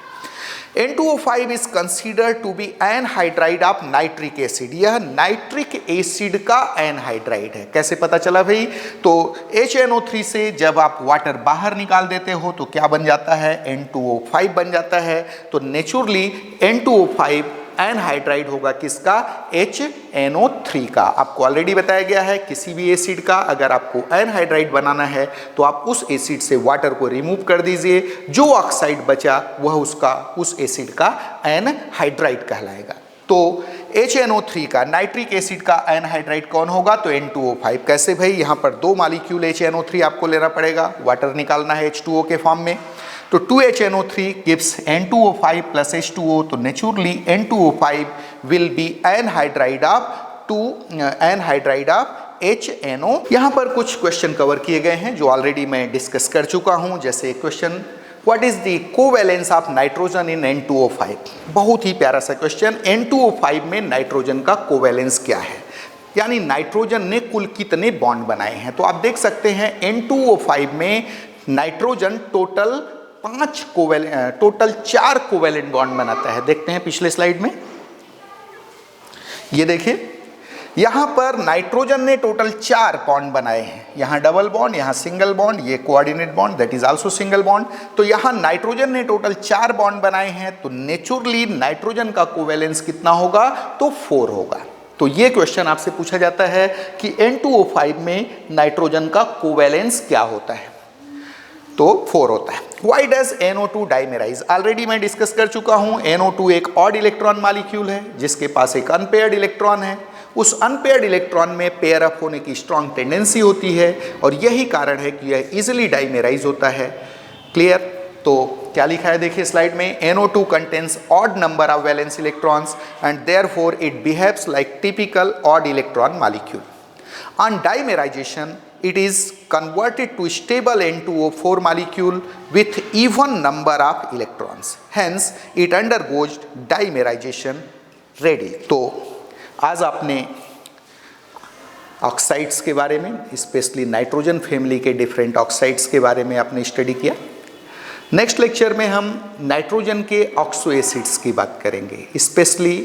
N2O5 is considered to be anhydride of nitric acid. यह नाइट्रिक एसिड का एनहाइड्राइड है। कैसे पता चला भाई, तो HNO3 से जब आप वाटर बाहर निकाल देते हो तो क्या बन जाता है, N2O5 बन जाता है। तो नेचुरली N2O5 एनहाइड्राइड होगा किसका, HNO3 का। आपको ऑलरेडी बताया गया है किसी भी एसिड का अगर आपको एनहाइड्राइड बनाना है तो आप उस एसिड से वाटर को रिमूव कर दीजिए, जो ऑक्साइड बचा वह उसका उस एसिड का एनहाइड्राइड कहलाएगा। तो HNO3 का नाइट्रिक एसिड का एनहाइड्राइड कौन होगा, तो N2O5। कैसे भाई, यहाँ पर दो मॉलिक्यूल HNO3 आपको लेना पड़ेगा, वाटर निकालना है H2O के फॉर्म में। तो 2HNO3 gives N2O5 plus H2O, तो naturally N2O5 will be anhydride of HNO। यहाँ पर कुछ क्वेश्चन कवर किए गए हैं जो ऑलरेडी मैं डिस्कस कर चुका हूँ। जैसे question, what is the covalence of nitrogen in N2O5। बहुत ही प्यारा सा क्वेश्चन, N2O5 में नाइट्रोजन का कोवैलेंस क्या है, यानी नाइट्रोजन ने कुल कितने बॉन्ड बनाए हैं। तो आप देख सकते हैं N2O5 में नाइट्रोजन टोटल 4 कोवैलेंट बॉन्ड बनाता है। देखते हैं पिछले स्लाइड में, ये देखिए यहां पर नाइट्रोजन ने टोटल 4 बॉन्ड बनाए हैं। यहां डबल बॉन्ड, यहां सिंगल बॉन्ड, ये coordinate bond that is also single bond. तो यहां नाइट्रोजन ने टोटल 4 बॉन्ड बनाए हैं, तो नेचुरली नाइट्रोजन का कोवैलेंस कितना होगा, तो 4 होगा। तो ये क्वेश्चन आपसे पूछा जाता है कि N2O5 में नाइट्रोजन का कोवैलेंस क्या होता है, तो 4 होता है। Why does NO2 डाइमेराइज, ऑलरेडी मैं डिस्कस कर चुका हूं। NO2 एक ऑड इलेक्ट्रॉन मॉलिक्यूल है जिसके पास एक अनपेयर्ड इलेक्ट्रॉन है। उस अनपेयर्ड इलेक्ट्रॉन में पेयर अप होने की स्ट्रॉन्ग टेंडेंसी होती है और यही कारण है कि यह इजिली डाइमेराइज होता है। क्लियर, तो क्या लिखा है देखिए स्लाइड में, NO2 contains odd number of valence electrons and therefore it behaves like typical odd electron molecule. On dimerisation it is converted to stable N2O4 molecule with even number of electrons, hence it undergoes dimerization readily। तो आज आपने oxides के बारे में, specially nitrogen family के different oxides के बारे में आपने स्टडी किया। नेक्स्ट लेक्चर में हम नाइट्रोजन के ऑक्सो एसिड्स की बात करेंगे, स्पेशली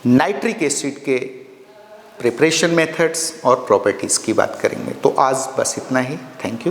नाइट्रिक एसिड के प्रिपरेशन मेथड्स और प्रॉपर्टीज़ की बात करेंगे। तो आज बस इतना ही, थैंक यू।